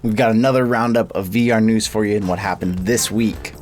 We've got another roundup of VR news for you and what happened this week.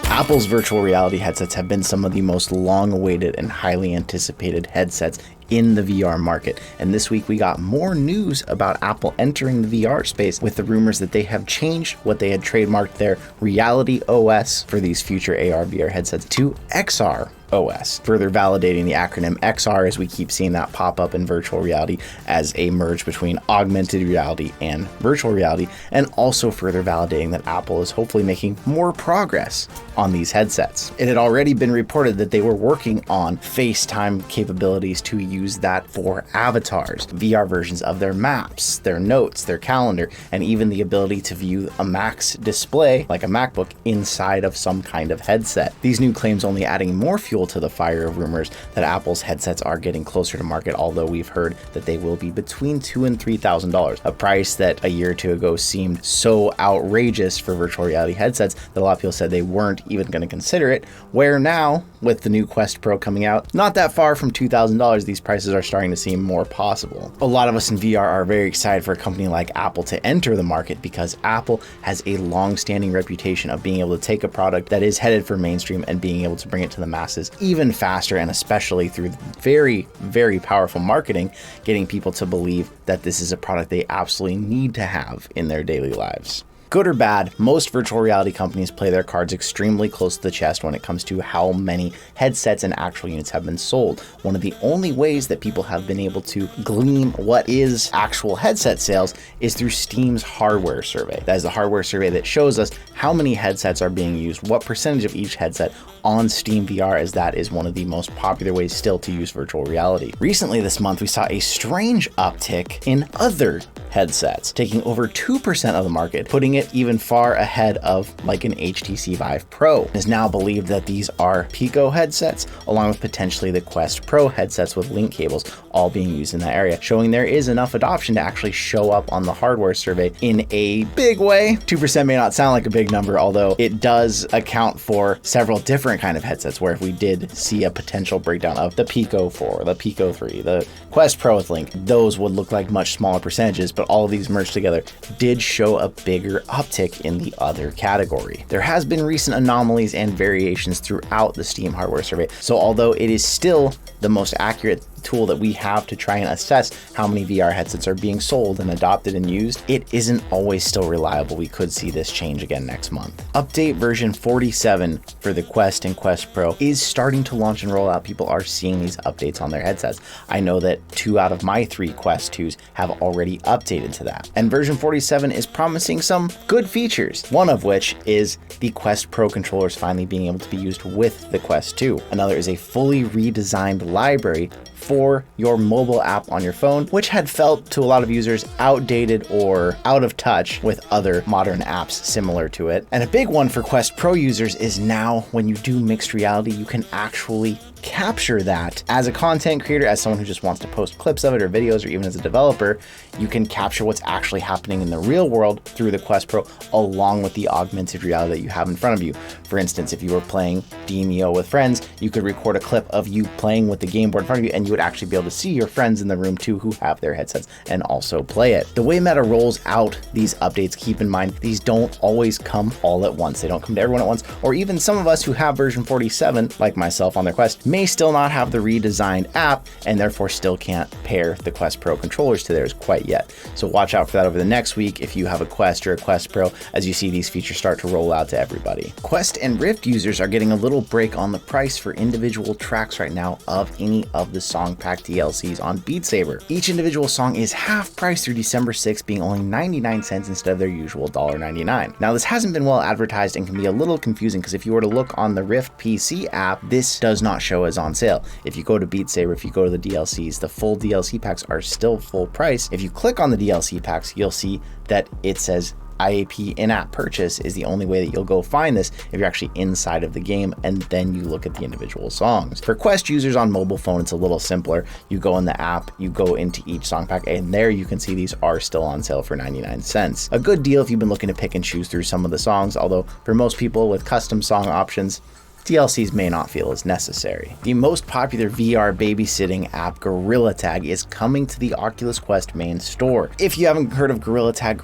Apple's virtual reality headsets have been some of the most long-awaited and highly anticipated headsets in the VR market. And this week we got more news about Apple entering the VR space with the rumors that they have changed what they had trademarked their Reality OS for these future AR/VR headsets to XR OS, further validating the acronym XR as we keep seeing that pop up in virtual reality as a merge between augmented reality and virtual reality, and also further validating that Apple is hopefully making more progress on these headsets. It had already been reported that they were working on FaceTime capabilities to use that for avatars, VR versions of their maps, their notes, their calendar, and even the ability to view a Mac's display, like a MacBook, inside of some kind of headset. These new claims only adding more fuel to the fire of rumors that Apple's headsets are getting closer to market, although we've heard that they will be between $2,000 and $3,000, a price that a year or two ago seemed so outrageous for virtual reality headsets that a lot of people said they weren't even going to consider it, where now, with the new Quest Pro coming out, not that far from $2,000, these prices are starting to seem more possible. A lot of us in VR are very excited for a company like Apple to enter the market because Apple has a long-standing reputation of being able to take a product that is headed for mainstream and being able to bring it to the masses even faster, and especially through very, very powerful marketing, getting people to believe that this is a product they absolutely need to have in their daily lives. Good or bad, most virtual reality companies play their cards extremely close to the chest when it comes to how many headsets and actual units have been sold. One of the only ways that people have been able to glean what is actual headset sales is through Steam's hardware survey. That is the hardware survey that shows us how many headsets are being used, what percentage of each headset on Steam VR, as that is one of the most popular ways still to use virtual reality. Recently this month, we saw a strange uptick in other headsets, taking over 2% of the market, putting it even far ahead of like an HTC Vive Pro. It is now believed that these are Pico headsets, along with potentially the Quest Pro headsets with link cables, all being used in that area, showing there is enough adoption to actually show up on the hardware survey in a big way. 2% may not sound like a big number, although it does account for several different kind of headsets, where if we did see a potential breakdown of the Pico 4, the Pico 3, the Quest Pro with link, those would look like much smaller percentages, but all of these merged together did show a bigger uptick in the other category. There has been recent anomalies and variations throughout the Steam hardware survey, so although it is still the most accurate tool that we have to try and assess how many VR headsets are being sold and adopted and used, it isn't always still reliable. We could see this change again next month. Update version 47 for the Quest and Quest Pro is starting to launch and roll out. People are seeing these updates on their headsets. I know that 2 out of my 3 Quest 2s have already updated to that. And version 47 is promising some good features, one of which is the Quest Pro controllers finally being able to be used with the Quest 2. Another is a fully redesigned library for your mobile app on your phone, which had felt to a lot of users outdated or out of touch with other modern apps similar to it. And a big one for Quest Pro users is now when you do mixed reality, you can actually capture that as a content creator, as someone who just wants to post clips of it or videos, or even as a developer. You can capture what's actually happening in the real world through the Quest Pro, along with the augmented reality that you have in front of you. For instance, if you were playing Demeo with friends, you could record a clip of you playing with the game board in front of you, and you would actually be able to see your friends in the room too who have their headsets and also play it. The way Meta rolls out these updates, keep in mind, these don't always come all at once. They don't come to everyone at once, or even some of us who have version 47, like myself on their Quest, may still not have the redesigned app and therefore still can't pair the Quest Pro controllers to theirs quite yet. So watch out for that over the next week if you have a Quest or a Quest Pro, as you see these features start to roll out to everybody. Quest and Rift users are getting a little break on the price for individual tracks right now of any of the song pack DLCs on Beat Saber. Each individual song is half price through December 6th, being only 99 cents instead of their usual $1.99. Now, this hasn't been well advertised and can be a little confusing, because if you were to look on the Rift PC app, this does not show as on sale. If you go to Beat Saber, if you go to the DLCs, the full DLC packs are still full price. If you click on the DLC packs, you'll see that it says IAP in-app purchase is the only way that you'll go find this if you're actually inside of the game, and then you look at the individual songs. For Quest users on mobile phone, it's a little simpler. You go in the app, you go into each song pack, and there you can see these are still on sale for 99 cents. A good deal if you've been looking to pick and choose through some of the songs, although for most people with custom song options, DLCs may not feel as necessary. The most popular VR babysitting app, Gorilla Tag, is coming to the Oculus Quest main store. If you haven't heard of Gorilla Tag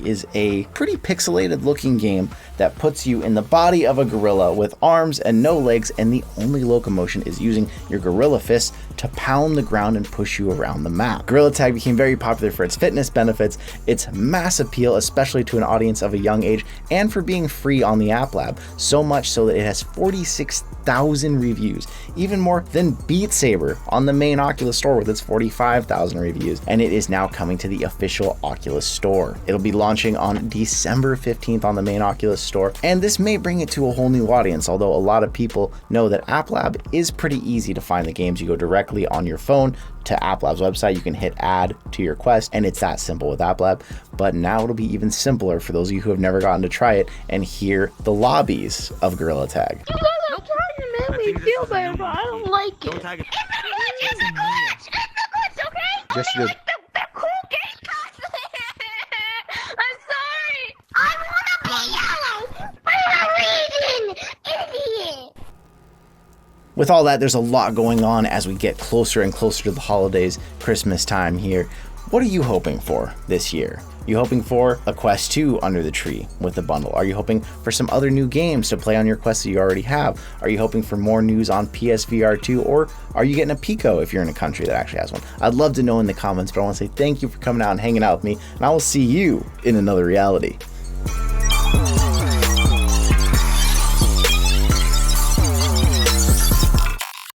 is a pretty pixelated looking game that puts you in the body of a gorilla with arms and no legs, and the only locomotion is using your gorilla fists to pound the ground and push you around the map. Gorilla Tag became very popular for its fitness benefits, its mass appeal, especially to an audience of a young age, and for being free on the App Lab, so much so that it has 46,000 reviews, even more than Beat Saber on the main Oculus store with its 45,000 reviews, and it is now coming to the official Oculus store. It'll be launching on December 15th on the main Oculus store, and this may bring it to a whole new audience, although a lot of people know that App Lab is pretty easy to find the games. You go directly on your phone to App Lab's website, you can hit add to your Quest, and it's that simple with App Lab. But now it'll be even simpler for those of you who have never gotten to try it and hear the lobbies of Gorilla Tag. You guys are trying to make me feel better, but I don't like it. It's a glitch! It's a glitch, okay? Yes, you did. The cool game costume! I'm sorry! I wanna be yellow! I'm a reading idiot! With all that, there's a lot going on as we get closer and closer to the holidays, Christmas time here. What are you hoping for this year? You hoping for a Quest 2 under the tree with the bundle? Are you hoping for some other new games to play on your Quest that you already have? Are you hoping for more news on PSVR 2, or are you getting a Pico if you're in a country that actually has one? I'd love to know in the comments, but I want to say thank you for coming out and hanging out with me, and I will see you in another reality.